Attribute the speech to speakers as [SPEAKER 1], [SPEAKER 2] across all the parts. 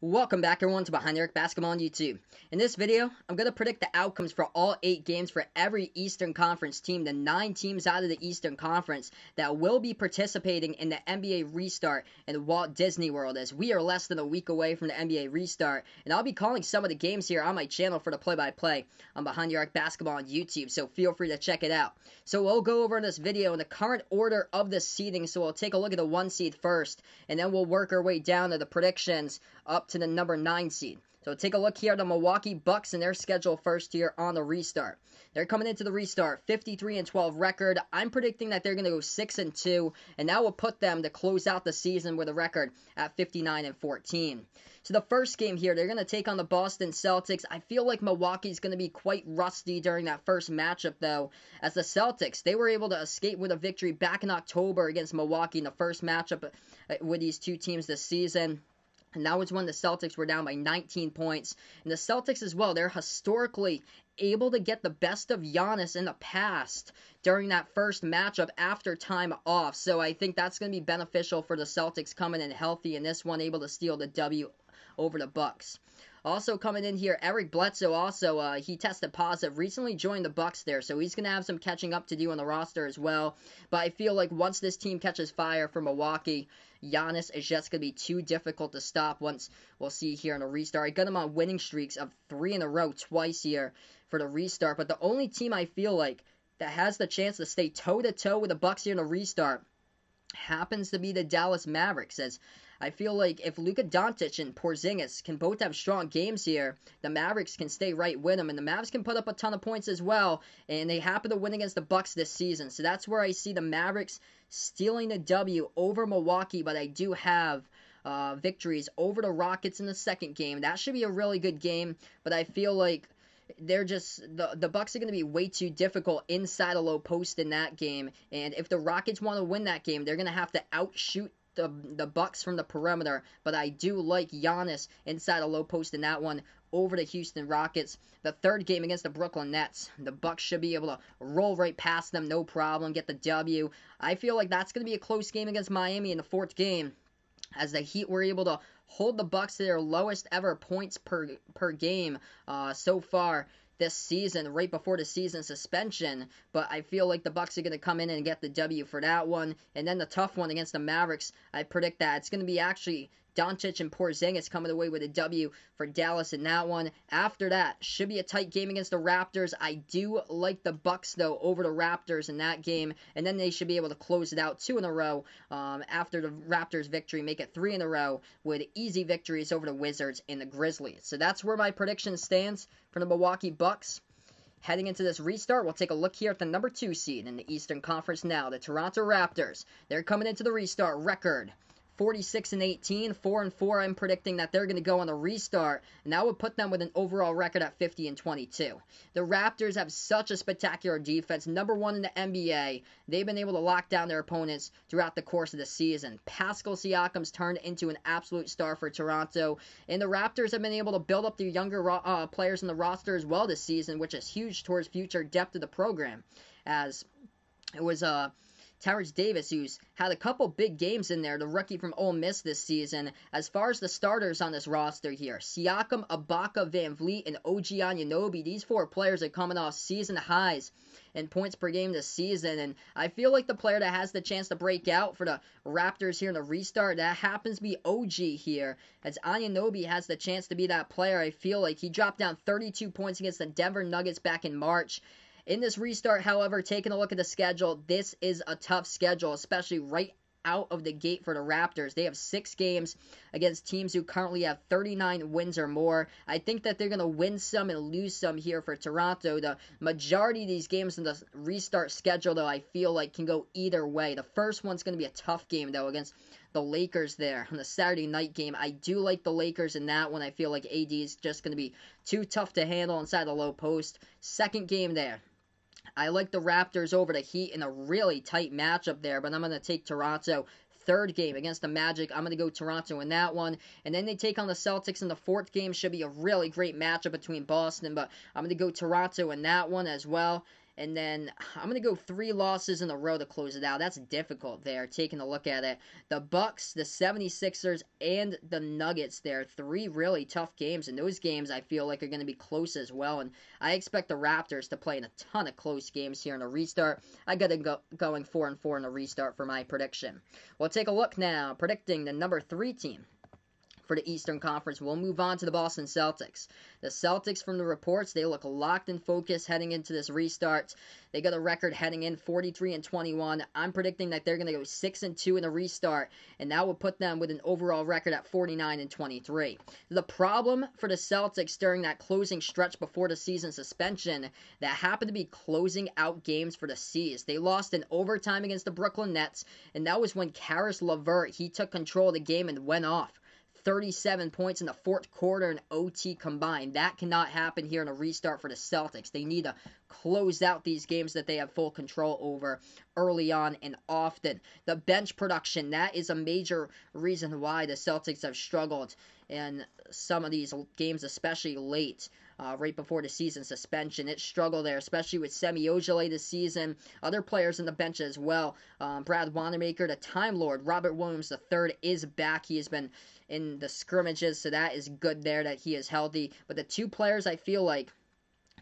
[SPEAKER 1] Welcome back everyone to Behind the Arc Basketball on YouTube. In this video, I'm going to predict the outcomes for all 8 games for every Eastern Conference team, the 9 teams out of the Eastern Conference that will be participating in the NBA restart in Walt Disney World, as we are less than a week away from the NBA restart. And I'll be calling some of the games here on my channel for the play-by-play on Behind the Arc Basketball on YouTube, so feel free to check it out. So we'll go over in this video in the current order of the seeding, so we'll take a look at the 1 seed first, and then we'll work our way down to the predictions up to the number 9 seed. So take a look here at the Milwaukee Bucks and their schedule first here on the restart. They're coming into the restart 53-12 record. I'm predicting that they're going to go 6-2, and that will put them to close out the season with a record at 59-14. So the first game here, they're going to take on the Boston Celtics. I feel like Milwaukee's going to be quite rusty during that first matchup, though, as the Celtics, they were able to escape with a victory back in October against Milwaukee in the first matchup with these two teams this season. And that was when the Celtics were down by 19 points. And the Celtics as well, they're historically able to get the best of Giannis in the past during that first matchup after time off. So I think that's going to be beneficial for the Celtics coming in healthy in this one, able to steal the W over the Bucks. Also coming in here, Eric Bledsoe he tested positive, recently joined the Bucks there, so he's going to have some catching up to do on the roster as well. But I feel like once this team catches fire for Milwaukee, Giannis is just going to be too difficult to stop once we'll see here in the restart. I got him on winning streaks of 3 in a row twice here for the restart, but the only team I feel like that has the chance to stay toe-to-toe with the Bucks here in the restart happens to be the Dallas Mavericks, as I feel like if Luka Doncic and Porzingis can both have strong games here, the Mavericks can stay right with them, and the Mavs can put up a ton of points as well, and they happen to win against the Bucks this season. So that's where I see the Mavericks stealing the W over Milwaukee, but I do have victories over the Rockets in the second game. That should be a really good game, but I feel like they're just the Bucks are going to be way too difficult inside a low post in that game, and if the Rockets want to win that game, they're going to have to outshoot the Bucks from the perimeter. But I do like Giannis inside a low post in that one over the Houston Rockets. The third game against the Brooklyn Nets, the Bucks should be able to roll right past them, no problem, get the W. I feel like that's going to be a close game against Miami in the fourth game, as the Heat were able to hold the Bucks to their lowest ever points per game so far this season, right before the season suspension. But I feel like the Bucks are going to come in and get the W for that one. And then the tough one against the Mavericks, I predict that it's going to be actually Doncic and Porzingis coming away with a W for Dallas in that one. After that, should be a tight game against the Raptors. I do like the Bucks, though, over the Raptors in that game. And then they should be able to close it out 2 in a row after the Raptors victory, make it 3 in a row with easy victories over the Wizards and the Grizzlies. So that's where my prediction stands for the Milwaukee Bucks. Heading into this restart, we'll take a look here at the number 2 seed in the Eastern Conference now, the Toronto Raptors. They're coming into the restart record 46-18, 4-4. I'm predicting that they're going to go on the restart, and that would put them with an overall record at 50-22. The Raptors have such a spectacular defense, number 1 in the NBA. They've been able to lock down their opponents throughout the course of the season. Pascal Siakam's turned into an absolute star for Toronto, and the Raptors have been able to build up their younger players in the roster as well this season, which is huge towards future depth of the program, as it was Tyrese Davis, who's had a couple big games in there, the rookie from Ole Miss this season. As far as the starters on this roster here, Siakam, Ibaka, Van Vliet, and OG Anunoby, these 4 players are coming off season highs in points per game this season, and I feel like the player that has the chance to break out for the Raptors here in the restart, that happens to be OG here, as Anunoby has the chance to be that player. I feel like he dropped down 32 points against the Denver Nuggets back in March. In this restart, however, taking a look at the schedule, this is a tough schedule, especially right out of the gate for the Raptors. They have 6 games against teams who currently have 39 wins or more. I think that they're going to win some and lose some here for Toronto. The majority of these games in the restart schedule, though, I feel like can go either way. The first one's going to be a tough game, though, against the Lakers there on the Saturday night game. I do like the Lakers in that one. I feel like AD is just going to be too tough to handle inside the low post. Second game there, I like the Raptors over the Heat in a really tight matchup there, but I'm going to take Toronto. Third game against the Magic, I'm going to go Toronto in that one. And then they take on the Celtics in the fourth game. Should be a really great matchup between Boston, but I'm going to go Toronto in that one as well. And then I'm going to go 3 losses in a row to close it out. That's difficult there, taking a look at it. The Bucks, the 76ers, and the Nuggets there. 3 really tough games, and those games I feel like are going to be close as well. And I expect the Raptors to play in a ton of close games here in a restart. I got to going 4-4 in a restart for my prediction. We'll take a look now, predicting the number 3 team for the Eastern Conference. We'll move on to the Boston Celtics. The Celtics, from the reports, they look locked and focused heading into this restart. They got a record heading in 43-21. I'm predicting that they're going to go 6-2 in the restart, and that would put them with an overall record at 49-23. The problem for the Celtics during that closing stretch before the season suspension that happened to be closing out games for the C's. They lost in overtime against the Brooklyn Nets, and that was when Karis LeVert, he took control of the game and went off. 37 points in the fourth quarter and OT combined. That cannot happen here in a restart for the Celtics. They need to close out these games that they have full control over early on and often. The bench production, that is a major reason why the Celtics have struggled in some of these games, especially late. Right before the season suspension. It struggled there, especially with Semi Ojeleye this season. Other players on the bench as well. Brad Wanamaker, the Time Lord. Robert Williams III is back. He has been in the scrimmages, so that is good there that he is healthy. But the 2 players I feel like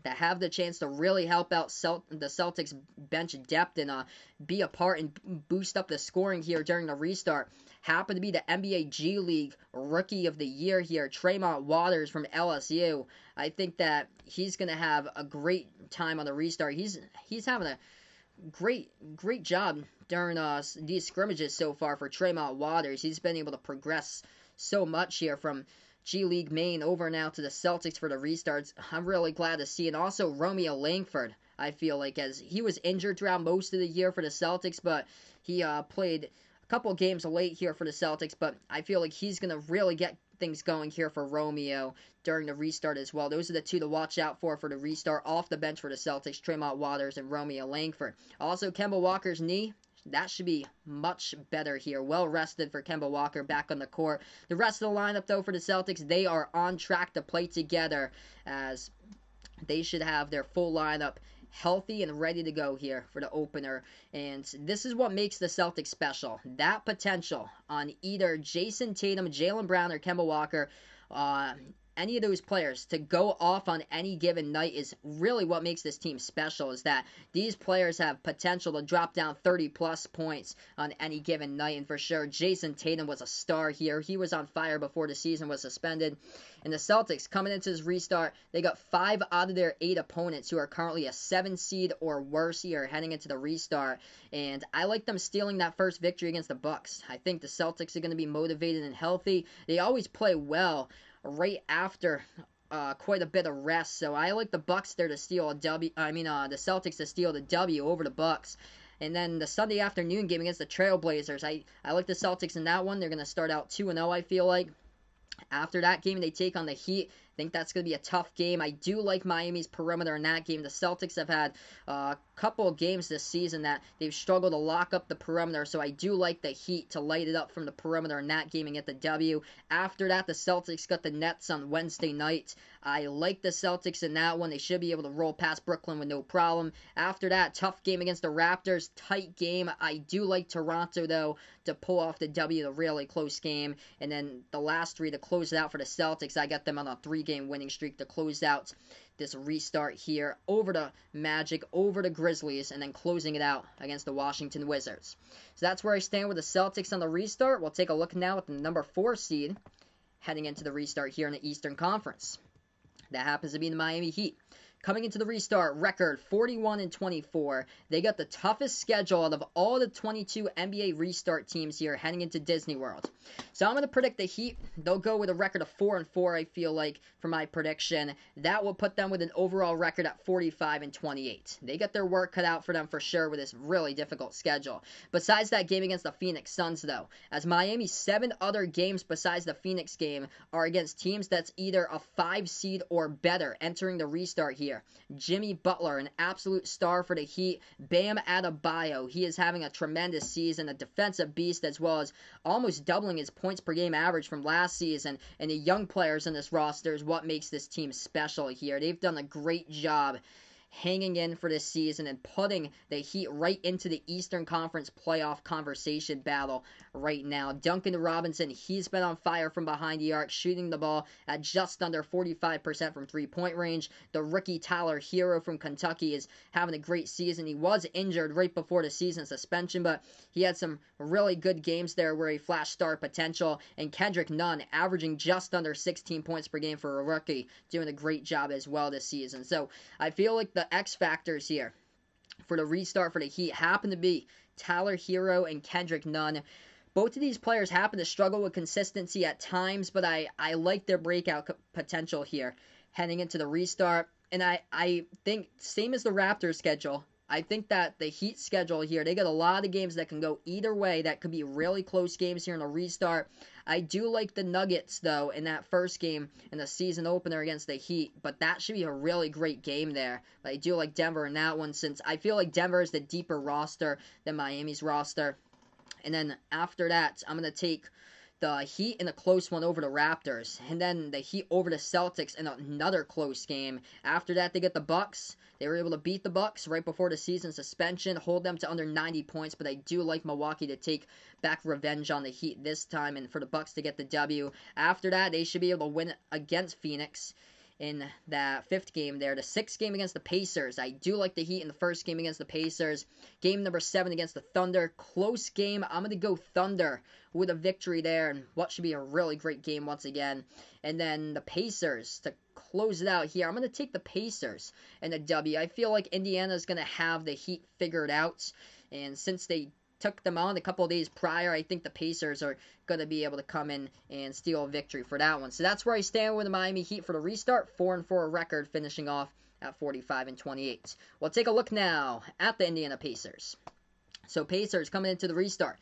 [SPEAKER 1] that have the chance to really help out the Celtics bench depth and be a part and boost up the scoring here during the restart happen to be the NBA G League Rookie of the Year here, Tremont Waters from LSU. I think that he's going to have a great time on the restart. He's having a great job during these scrimmages so far for Tremont Waters. He's been able to progress so much here from G League Maine over now to the Celtics for the restarts. I'm really glad to see. And also Romeo Langford, I feel like, as he was injured throughout most of the year for the Celtics, but he played a couple games late here for the Celtics, but I feel like he's going to really get things going here for Romeo during the restart as well. Those are the 2 to watch out for the restart off the bench for the Celtics, Tremont Waters and Romeo Langford. Also, Kemba Walker's knee, that should be much better here. Well rested for Kemba Walker back on the court. The rest of the lineup, though, for the Celtics, they are on track to play together, as they should have their full lineup healthy and ready to go here for the opener. And this is what makes the Celtics special. That potential on either Jason Tatum, Jaylen Brown, or Kemba Walker, any of those players to go off on any given night is really what makes this team special, is that these players have potential to drop down 30-plus points on any given night. And for sure, Jason Tatum was a star here. He was on fire before the season was suspended. And the Celtics, coming into this restart, they got 5 out of their 8 opponents who are currently a 7 seed or worse here heading into the restart. And I like them stealing that first victory against the Bucks. I think the Celtics are going to be motivated and healthy. They always play well right after quite a bit of rest, so I like the Bucks there to steal a W. The Celtics to steal the W over the Bucks. And then the Sunday afternoon game against the Trailblazers, I like the Celtics in that one. They're going to start out 2-0, I feel like. After that game, they take on the Heat. I think that's going to be a tough game. I do like Miami's perimeter in that game. The Celtics have had a couple of games this season that they've struggled to lock up the perimeter, so I do like the Heat to light it up from the perimeter in that game and get the W. After that, the Celtics got the Nets on Wednesday night. I like the Celtics in that one. They should be able to roll past Brooklyn with no problem. After that, tough game against the Raptors. Tight game. I do like Toronto, though, to pull off the W, the really close game. And then the last 3 to close it out for the Celtics, I got them on a 3-game winning streak to close out this restart here over the Magic, over the Grizzlies, and then closing it out against the Washington Wizards. So that's where I stand with the Celtics on the restart. We'll take a look now at the number 4 seed heading into the restart here in the Eastern Conference. That happens to be the Miami Heat. Coming into the restart, record 41-24. They got the toughest schedule out of all the 22 NBA restart teams here heading into Disney World. So I'm going to predict the Heat. They'll go with a record of 4-4, I feel like, for my prediction. That will put them with an overall record at 45-28. They got their work cut out for them for sure with this really difficult schedule. Besides that game against the Phoenix Suns, though, as Miami's 7 other games besides the Phoenix game are against teams that's either a 5 seed or better entering the restart here. Jimmy Butler, an absolute star for the Heat. Bam Adebayo, he is having a tremendous season, a defensive beast, as well as almost doubling his points per game average from last season. And the young players in this roster is what makes this team special here. They've done a great job hanging in for this season and putting the Heat right into the Eastern Conference playoff conversation battle right now. Duncan Robinson, he's been on fire from behind the arc, shooting the ball at just under 45% from three-point range. The rookie Tyler Hero from Kentucky is having a great season. He was injured right before the season suspension, but he had some really good games there where he flashed star potential. And Kendrick Nunn, averaging just under 16 points per game for a rookie, doing a great job as well this season. So I feel like the X factors here for the restart for the Heat happen to be Tyler Hero and Kendrick Nunn. Both of these players happen to struggle with consistency at times, but I like their breakout potential here heading into the restart. And I think, same as the Raptors schedule, I think that the Heat schedule here, they got a lot of games that can go either way, that could be really close games here in the restart. I do like the Nuggets, though, in that first game in the season opener against the Heat, but that should be a really great game there. But I do like Denver in that one, since I feel like Denver is the deeper roster than Miami's roster. And then after that, I'm going to take the Heat in a close one over the Raptors, and then the Heat over the Celtics in another close game. After that, they get the Bucks. They were able to beat the Bucks right before the season suspension, hold them to under 90 points, but I do like Milwaukee to take back revenge on the Heat this time and for the Bucks to get the W. After that, they should be able to win against Phoenix in that fifth game there. The sixth game against the Pacers, I do like the Heat in the first game against the Pacers. Game number 7 against the Thunder, close game. I'm going to go Thunder with a victory there, and what should be a really great game once again. And then the Pacers to close it out here. I'm going to take the Pacers and the W. I feel like Indiana's going to have the Heat figured out, and since they took them on a couple of days prior, I think the Pacers are going to be able to come in and steal a victory for that one. So that's where I stand with the Miami Heat for the restart. 4-4 record, finishing off at 45-28. We'll take a look now at the Indiana Pacers. So Pacers coming into the restart,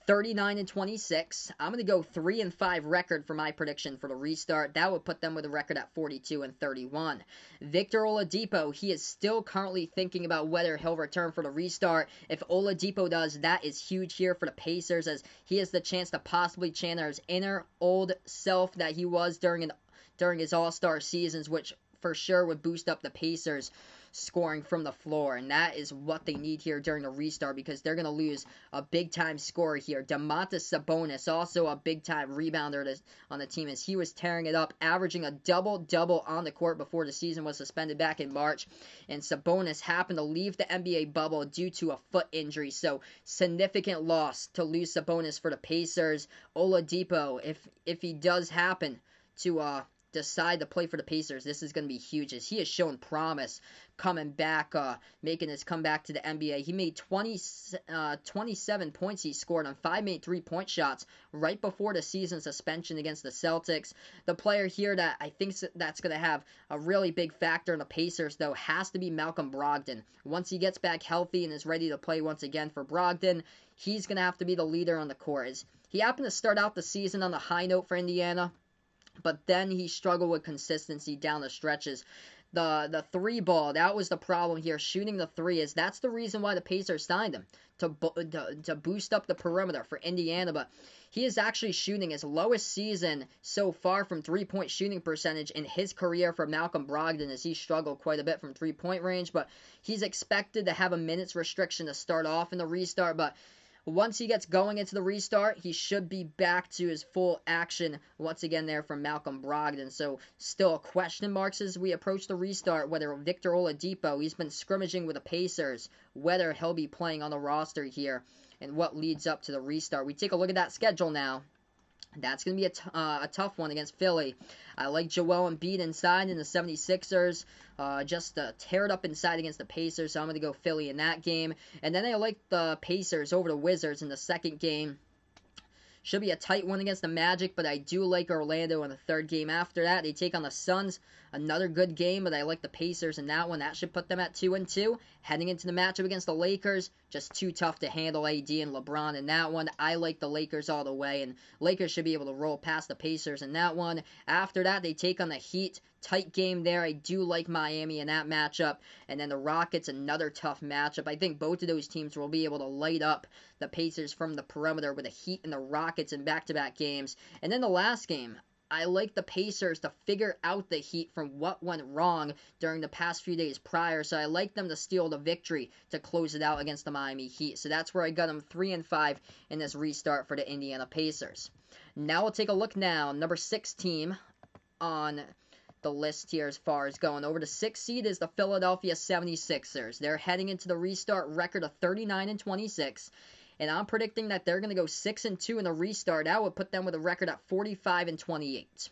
[SPEAKER 1] 39-26. I'm going to go 3-5 record for my prediction for the restart. That would put them with a record at 42-31. Victor Oladipo, he is still currently thinking about whether he'll return for the restart. If Oladipo does, that is huge here for the Pacers, as he has the chance to possibly channel his inner old self that he was during his All-Star seasons, which for sure would boost up the Pacers scoring from the floor, and that is what they need here during the restart, because they're going to lose a big-time scorer here. Domantas Sabonis, also a big-time rebounder on the team, as he was tearing it up, averaging a double-double on the court before the season was suspended back in March, and Sabonis happened to leave the NBA bubble due to a foot injury, so significant loss to lose Sabonis for the Pacers. Oladipo, if he does happen to decide to play for the Pacers, this is going to be huge, as he has shown promise coming back, making his comeback to the NBA. He made 27 points he scored on 5 made 3-point shots right before the season suspension against the Celtics. The player here that I think that's going to have a really big factor in the Pacers, though, has to be Malcolm Brogdon. Once he gets back healthy and is ready to play once again for Brogdon, he's going to have to be the leader on the court. He happened to start out the season on a high note for Indiana, but then he struggled with consistency down the stretches. The three ball, that was the problem here. Shooting the three, that's the reason why the Pacers signed him, to boost up the perimeter for Indiana. But he is actually shooting his lowest season so far from three-point shooting percentage in his career for Malcolm Brogdon, as he struggled quite a bit from three-point range. But he's expected to have a minutes restriction to start off in the restart, but once he gets going into the restart, he should be back to his full action once again there from Malcolm Brogdon. So still question marks as we approach the restart, whether Victor Oladipo, he's been scrimmaging with the Pacers, whether he'll be playing on the roster here, and what leads up to the restart. We take a look at that schedule now. That's going to be a tough one against Philly. I like Joel Embiid inside in the 76ers. Just tear it up inside against the Pacers, so I'm going to go Philly in that game. And then I like the Pacers over the Wizards in the second game. Should be a tight one against the Magic, but I do like Orlando in the third game. After that, they take on the Suns. Another good game, but I like the Pacers in that one. That should put them at 2-2. Heading into the matchup against the Lakers, just too tough to handle AD and LeBron in that one. I like the Lakers all the way, and Lakers should be able to roll past the Pacers in that one. After that, they take on the Heat. Tight game there. I do like Miami in that matchup. And then the Rockets, another tough matchup. I think both of those teams will be able to light up the Pacers from the perimeter with the Heat and the Rockets in back-to-back games. And then the last game, I like the Pacers to figure out the Heat from what went wrong during the past few days prior. So I like them to steal the victory to close it out against the Miami Heat. So that's where I got them 3-5 in this restart for the Indiana Pacers. Now we'll take a look now. Number 6 team on the list here as far as going over. The 6th seed is the Philadelphia 76ers. They're heading into the restart record of 39-26. And I'm predicting that they're going to go 6-2 in the restart. That would put them with a record at 45-28.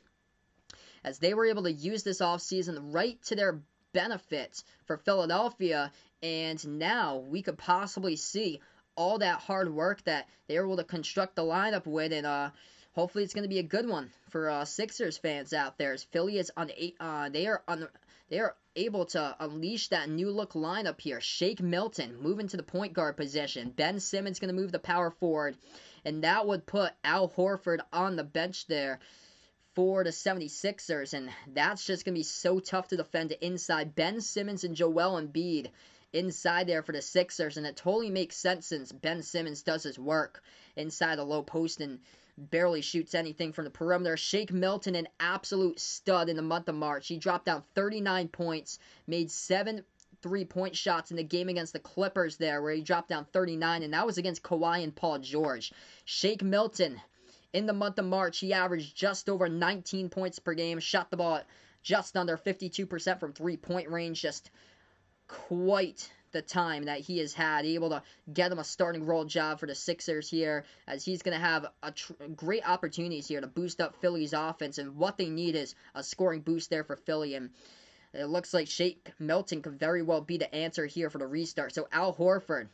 [SPEAKER 1] As they were able to use this offseason right to their benefit for Philadelphia. And now we could possibly see all that hard work that they were able to construct the lineup with. And hopefully it's going to be a good one for Sixers fans out there. As Philly is they are able to unleash that new look lineup here. Shake Milton moving to the point guard position. Ben Simmons going to move the power forward. And that would put Al Horford on the bench there for the 76ers. And that's just going to be so tough to defend inside. Ben Simmons and Joel Embiid inside there for the Sixers. And it totally makes sense since Ben Simmons does his work inside the low post and barely shoots anything from the perimeter. Shake Milton, an absolute stud in the month of March. He dropped down 39 points, made 7 3-point shots in the game against the Clippers there, where he dropped down 39, and that was against Kawhi and Paul George. Shake Milton, in the month of March, he averaged just over 19 points per game, shot the ball at just under 52% from 3-point range, just quite the time that he has had, able to get him a starting role job for the Sixers here, as he's going to have great opportunities here to boost up Philly's offense, and what they need is a scoring boost there for Philly, and it looks like Shake Milton could very well be the answer here for the restart. So Al Horford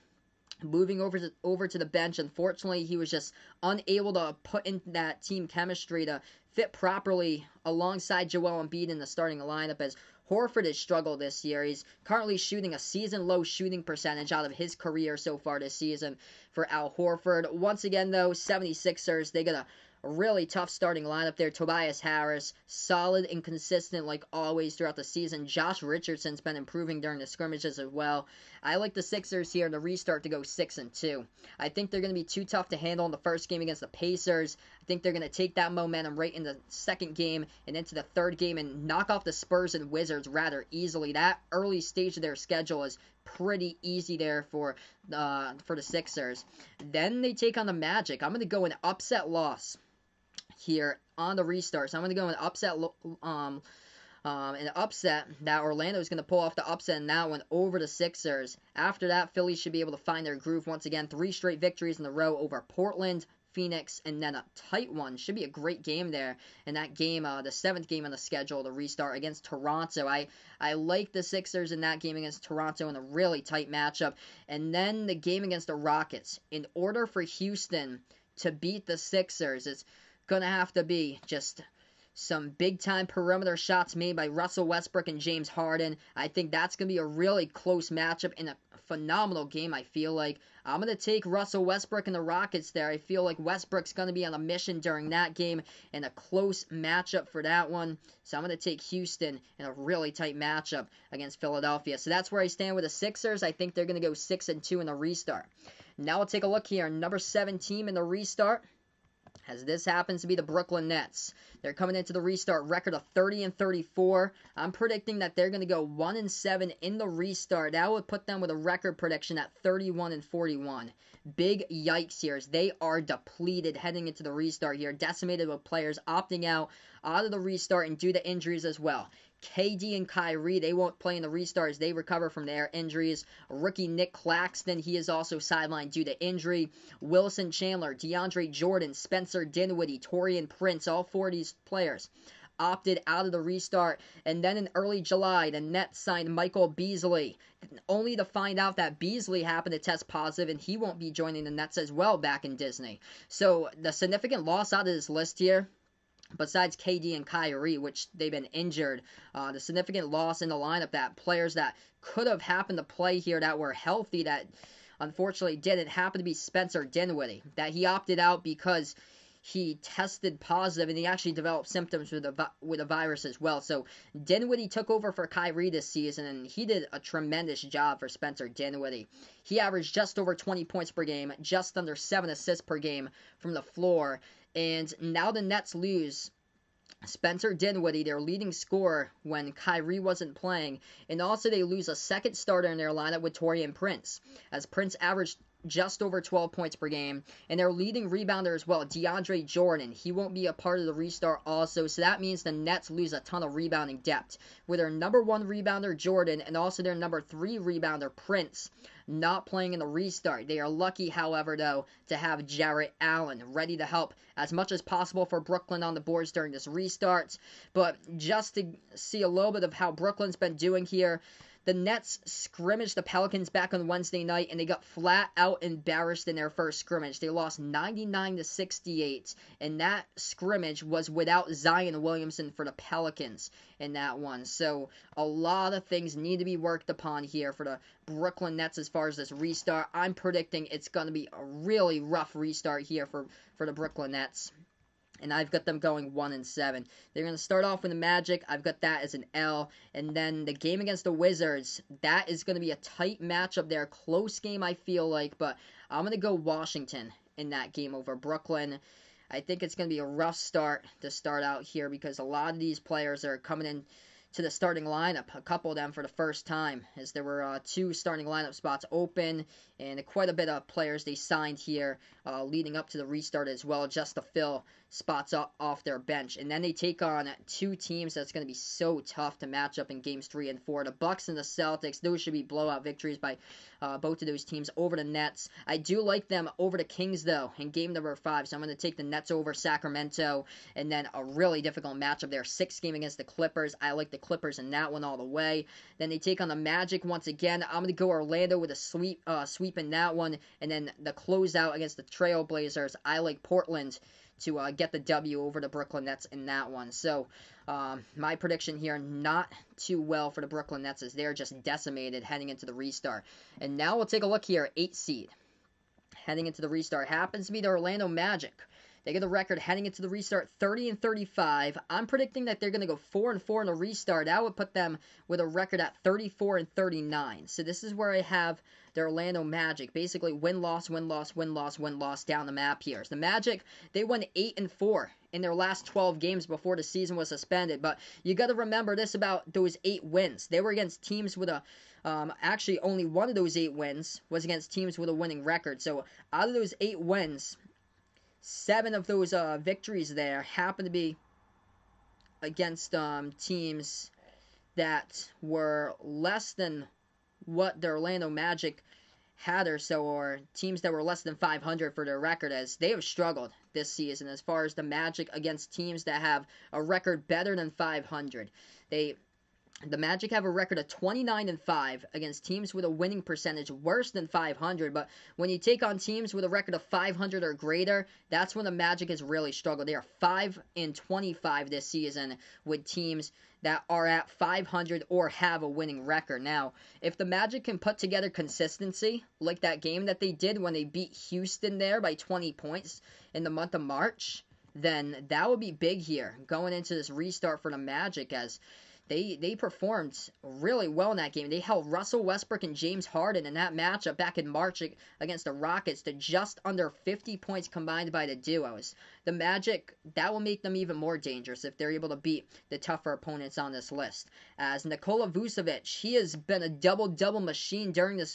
[SPEAKER 1] moving over to the bench. Unfortunately, he was just unable to put in that team chemistry to fit properly alongside Joel Embiid in the starting lineup, as Horford has struggled this year. He's currently shooting a season-low shooting percentage out of his career so far this season for Al Horford. Once again, though, 76ers, they got a really tough starting lineup there. Tobias Harris, solid and consistent like always throughout the season. Josh Richardson's been improving during the scrimmages as well. I like the Sixers here to restart to go 6-2. I think they're going to be too tough to handle in the first game against the Pacers. I think they're going to take that momentum right in the second game and into the third game and knock off the Spurs and Wizards rather easily. That early stage of their schedule is pretty easy there for the Sixers. Then they take on the Magic. I'm going to go an upset loss here on the restart. So I'm going to go an upset that Orlando is going to pull off the upset in that one over the Sixers. After that, Philly should be able to find their groove once again. 3 straight victories in a row over Portland, Phoenix, and then a tight one. Should be a great game there. And that game, the 7th game on the schedule, the restart against Toronto. I like the Sixers in that game against Toronto in a really tight matchup. And then the game against the Rockets. In order for Houston to beat the Sixers, it's going to have to be just some big-time perimeter shots made by Russell Westbrook and James Harden. I think that's going to be a really close matchup and a phenomenal game, I feel like. I'm going to take Russell Westbrook and the Rockets there. I feel like Westbrook's going to be on a mission during that game and a close matchup for that one. So I'm going to take Houston in a really tight matchup against Philadelphia. So that's where I stand with the Sixers. I think they're going to go 6-2 in the restart. Now we'll take a look here. Number 7 team in the restart, as this happens to be the Brooklyn Nets. They're coming into the restart record of 30-34. I'm predicting that they're going to go 1-7 in the restart. That would put them with a record prediction at 31-41. Big yikes here, as they are depleted heading into the restart here, decimated with players opting out of the restart and due to injuries as well. KD and Kyrie, they won't play in the restart as they recover from their injuries. Rookie Nick Claxton, he is also sidelined due to injury. Wilson Chandler, DeAndre Jordan, Spencer Dinwiddie, Taurean Prince, all 4 of these players opted out of the restart. And then in early July, the Nets signed Michael Beasley, only to find out that Beasley happened to test positive and he won't be joining the Nets as well back in Disney. So the significant loss out of this list here, besides KD and Kyrie, which they've been injured, the significant loss in the lineup, that players that could have happened to play here that were healthy that unfortunately didn't, happen to be Spencer Dinwiddie, that he opted out because he tested positive and he actually developed symptoms with a virus as well. So Dinwiddie took over for Kyrie this season and he did a tremendous job for Spencer Dinwiddie. He averaged just over 20 points per game, just under 7 assists per game from the floor. And now the Nets lose Spencer Dinwiddie, their leading scorer when Kyrie wasn't playing, and also they lose a second starter in their lineup with Taurean Prince, as Prince averaged just over 12 points per game, and their leading rebounder as well, DeAndre Jordan. He won't be a part of the restart also, so that means the Nets lose a ton of rebounding depth, with their number 1 rebounder Jordan and also their number 3 rebounder Prince not playing in the restart. They are lucky, however, though, to have Jarrett Allen ready to help as much as possible for Brooklyn on the boards during this restart. But just to see a little bit of how Brooklyn's been doing here, the Nets scrimmaged the Pelicans back on Wednesday night, and they got flat out embarrassed in their first scrimmage. They lost 99-68, and that scrimmage was without Zion Williamson for the Pelicans in that one. So a lot of things need to be worked upon here for the Brooklyn Nets as far as this restart. I'm predicting it's going to be a really rough restart here for the Brooklyn Nets. And I've got them going 1-7. They're going to start off with the Magic. I've got that as an L. And then the game against the Wizards, that is going to be a tight matchup there. Close game, I feel like. But I'm going to go Washington in that game over Brooklyn. I think it's going to be a rough start to start out here because a lot of these players are coming in to the starting lineup, a couple of them for the first time, as there were 2 starting lineup spots open, and quite a bit of players they signed here leading up to the restart as well, just to fill spots off their bench. And then they take on 2 teams that's going to be so tough to match up in games 3 and 4. The Bucks and the Celtics, those should be blowout victories by both of those teams over the Nets. I do like them over the Kings, though, in game number 5, so I'm going to take the Nets over Sacramento, and then a really difficult matchup there, 6th game against the Clippers. I like the Clippers in that one all the way. Then they take on the Magic once again. I'm going to go Orlando with a sweep in that one, and then the closeout against the Trailblazers. I like Portland to get the W over the Brooklyn Nets in that one. So my prediction here, not too well for the Brooklyn Nets, as they're just decimated heading into the restart. And now we'll take a look here, 8th seed heading into the restart happens to be the Orlando Magic. They get a record heading into the restart 30-35. I'm predicting that they're going to go 4-4 in the restart. That would put them with a record at 34-39. So this is where I have the Orlando Magic. Basically win-loss, win-loss, win-loss, win-loss down the map here. So the Magic, they won 8-4 in their last 12 games before the season was suspended. But you got to remember this about those 8 wins. They were against teams with a actually only one of those 8 wins was against teams with a winning record. So out of those 8 wins, 7 of those victories there happen to be against teams that were less than what the Orlando Magic had or so, or teams that were less than 500 for their record, as they have struggled this season as far as the Magic against teams that have a record better than 500. The Magic have a record of 29-5 against teams with a winning percentage worse than 500, but when you take on teams with a record of 500 or greater, that's when the Magic has really struggled. They are 5-25 this season with teams that are at 500 or have a winning record. Now, if the Magic can put together consistency, like that game that they did when they beat Houston there by 20 points in the month of March, then that would be big here going into this restart for the Magic, as they performed really well in that game. They held Russell Westbrook and James Harden in that matchup back in March against the Rockets to just under 50 points combined by the duos. The Magic, that will make them even more dangerous if they're able to beat the tougher opponents on this list. As Nikola Vucevic, he has been a double-double machine during this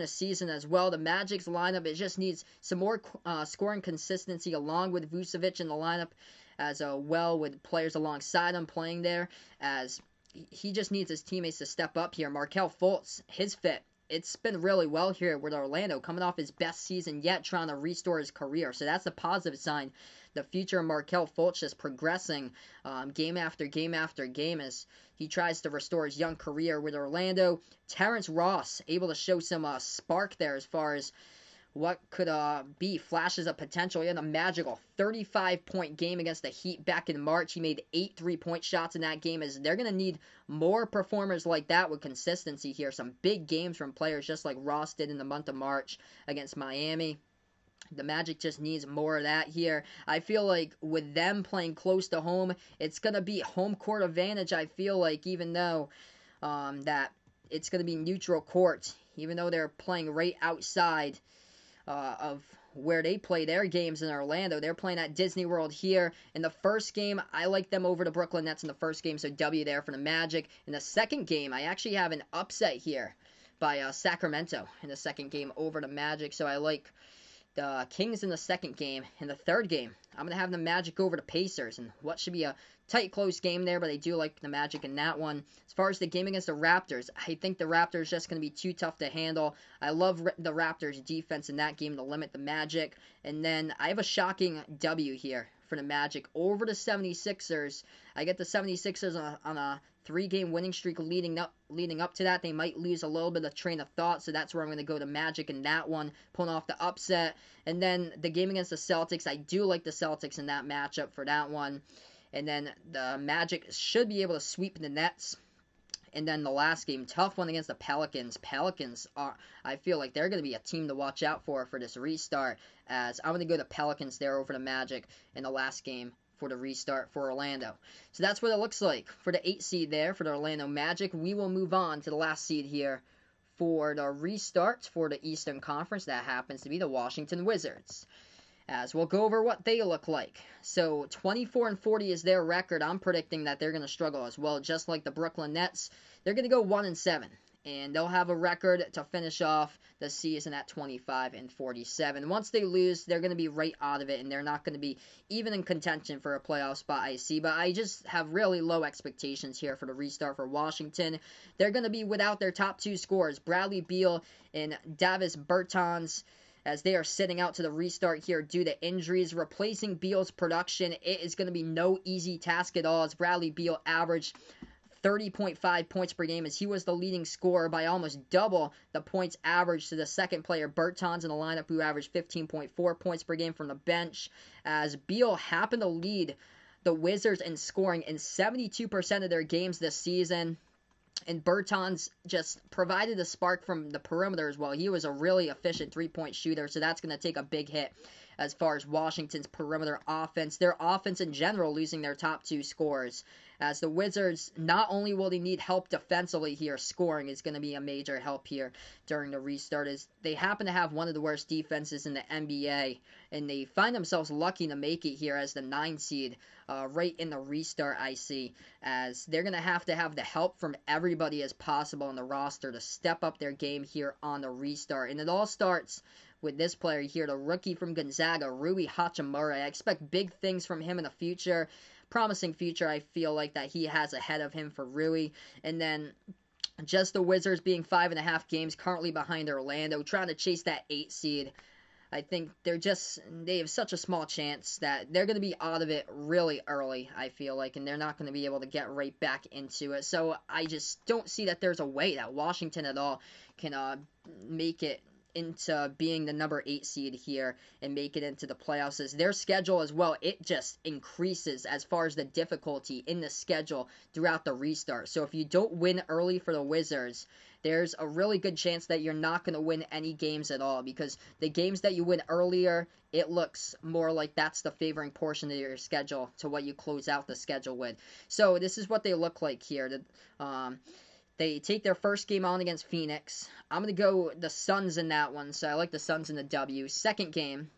[SPEAKER 1] season as well. The Magic's lineup, it just needs some more scoring consistency along with Vucevic in the lineup, as well with players alongside him playing there, as he just needs his teammates to step up here. Markelle Fultz, his fit, it's been really well here with Orlando, coming off his best season yet, trying to restore his career. So that's a positive sign. The future of Markelle Fultz is progressing game after game after game as he tries to restore his young career with Orlando. Terrence Ross, able to show some spark there as far as what could be flashes of potential. He had a magical 35-point game against the Heat back in March. He made 8 3-point shots in that game, as they're going to need more performers like that with consistency here. Some big games from players just like Ross did in the month of March against Miami. The Magic just needs more of that here. I feel like with them playing close to home, it's going to be home court advantage, I feel like, even though that it's going to be neutral court, even though they're playing right outside of where they play their games in Orlando. They're playing at Disney World here. In the first game, I like them over the Brooklyn Nets in the first game, so W there for the Magic. In the second game, I actually have an upset here by Sacramento in the second game over the Magic, so I like the Kings in the second game. In the third game, I'm going to have the Magic over the Pacers, and what should be a tight, close game there, but I do like the Magic in that one. As far as the game against the Raptors, I think the Raptors just going to be too tough to handle. I love the Raptors' defense in that game to limit the Magic, and then I have a shocking W here for the Magic over the 76ers. I get the 76ers on a 3-game winning streak leading up to that. They might lose a little bit of train of thought, so that's where I'm going to go to Magic in that one, pulling off the upset. And then the game against the Celtics, I do like the Celtics in that matchup for that one. And then the Magic should be able to sweep the Nets. And then the last game, tough one against the Pelicans. Pelicans I feel like they're going to be a team to watch out for this restart, as I'm going to go to Pelicans there over the Magic in the last game for the restart for Orlando. So that's what it looks like for the 8 seed there for the Orlando Magic. We will move on to the last seed here for the restarts for the Eastern Conference. That happens to be the Washington Wizards, as we'll go over what they look like. So 24-40 is their record. I'm predicting that they're going to struggle as well, just like the Brooklyn Nets. They're going to go 1-7, and they'll have a record to finish off the season at 25-47. Once they lose, they're going to be right out of it, and they're not going to be even in contention for a playoff spot, I see. But I just have really low expectations here for the restart for Washington. They're going to be without their top 2 scorers, Bradley Beal and Davis Bertans, as they are sitting out to the restart here due to injuries. Replacing Beal's production, it is going to be no easy task at all, as Bradley Beal averaged 30.5 points per game, as he was the leading scorer by almost double the points average to the second player, Bertans, in the lineup, who averaged 15.4 points per game from the bench, as Beal happened to lead the Wizards in scoring in 72% of their games this season. And Bertans just provided a spark from the perimeter as well. He was a really efficient three-point shooter, so that's going to take a big hit as far as Washington's perimeter offense. Their offense in general losing their top 2 scorers, as the Wizards, not only will they need help defensively here, scoring is going to be a major help here during the restart, as they happen to have one of the worst defenses in the NBA, and they find themselves lucky to make it here as the 9 seed right in the restart, I see, as they're going to have the help from everybody as possible on the roster to step up their game here on the restart. And it all starts with this player here, the rookie from Gonzaga, Rui Hachimura. I expect big things from him in the future. Promising future, I feel like, that he has ahead of him for Rui. And then just the Wizards being 5.5 games currently behind Orlando, trying to chase that 8 seed. I think they have such a small chance that they're going to be out of it really early, I feel like, and they're not going to be able to get right back into it. So I just don't see that there's a way that Washington at all can make it into being the number 8 seed here and make it into the playoffs. As their schedule as well, it just increases as far as the difficulty in the schedule throughout the restart. So if you don't win early for the Wizards, there's a really good chance that you're not going to win any games at all, because the games that you win earlier, it looks more like that's the favoring portion of your schedule to what you close out the schedule with. So this is what they look like here. They take their first game on against Phoenix. I'm going to go the Suns in that one, so I like the Suns in the W. Second game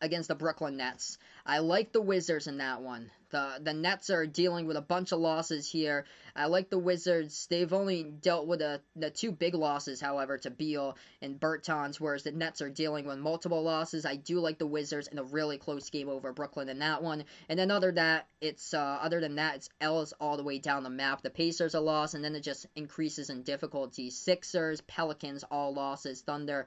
[SPEAKER 1] against the Brooklyn Nets. I like the Wizards in that one. The Nets are dealing with a bunch of losses here. I like the Wizards. They've only dealt with the 2 big losses, however, to Beal and Bertans, whereas the Nets are dealing with multiple losses. I do like the Wizards in a really close game over Brooklyn in that one. And then other than that, it's L's all the way down the map. The Pacers a loss, and then it just increases in difficulty. Sixers, Pelicans, all losses. Thunder,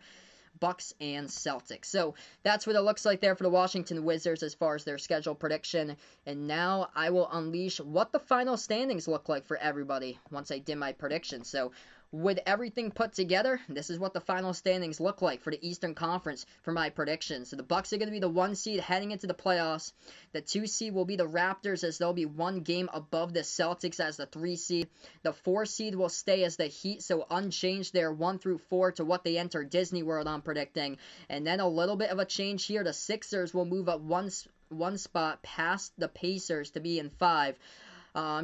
[SPEAKER 1] Bucks, and Celtics. So that's what it looks like there for the Washington Wizards as far as their schedule prediction. And now I will unleash what the final standings look like for everybody once I did my predictions. So with everything put together, this is what the final standings look like for the Eastern Conference for my predictions. So the Bucks are going to be the 1 seed heading into the playoffs. The 2 seed will be the Raptors, as they'll be 1 game above the Celtics as the 3 seed. The 4 seed will stay as the Heat, so unchanged there 1 through 4 to what they enter Disney World, I'm predicting. And then a little bit of a change here. The Sixers will move up one spot past the Pacers to be in 5.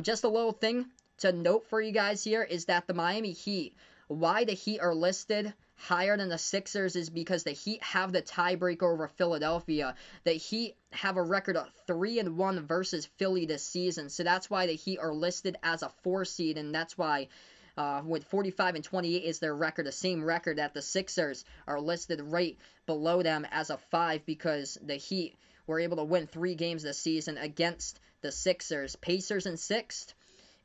[SPEAKER 1] Just a little thing to note for you guys here is that the Miami Heat, why the Heat are listed higher than the Sixers is because the Heat have the tiebreaker over Philadelphia. The Heat have a record of 3-1 versus Philly this season, so that's why the Heat are listed as a 4 seed, and that's why with 45-28 is their record, the same record that the Sixers are listed right below them as a 5, because the Heat were able to win 3 games this season against the Sixers. Pacers in 6th.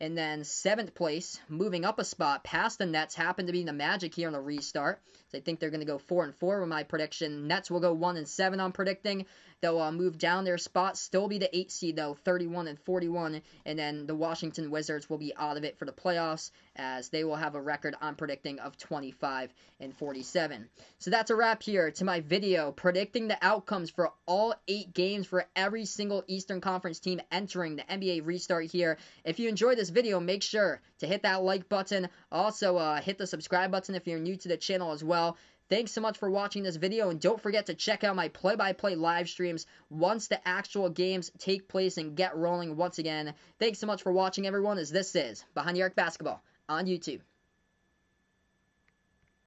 [SPEAKER 1] And then 7th place, moving up a spot past the Nets, happen to be the Magic here on the restart. So I think they're going to go 4-4 with my prediction. Nets will go 1-7 on predicting. They'll move down their spot, still be the 8th seed though, 31-41. And then the Washington Wizards will be out of it for the playoffs, as they will have a record I'm predicting of 25-47. So that's a wrap here to my video predicting the outcomes for all 8 games for every single Eastern Conference team entering the NBA restart here. If you enjoyed this video, make sure to hit that like button. Also, hit the subscribe button if you're new to the channel as well. Thanks so much for watching this video, and don't forget to check out my play-by-play live streams once the actual games take place and get rolling once again. Thanks so much for watching, everyone, as this is Behind the Arc Basketball on YouTube.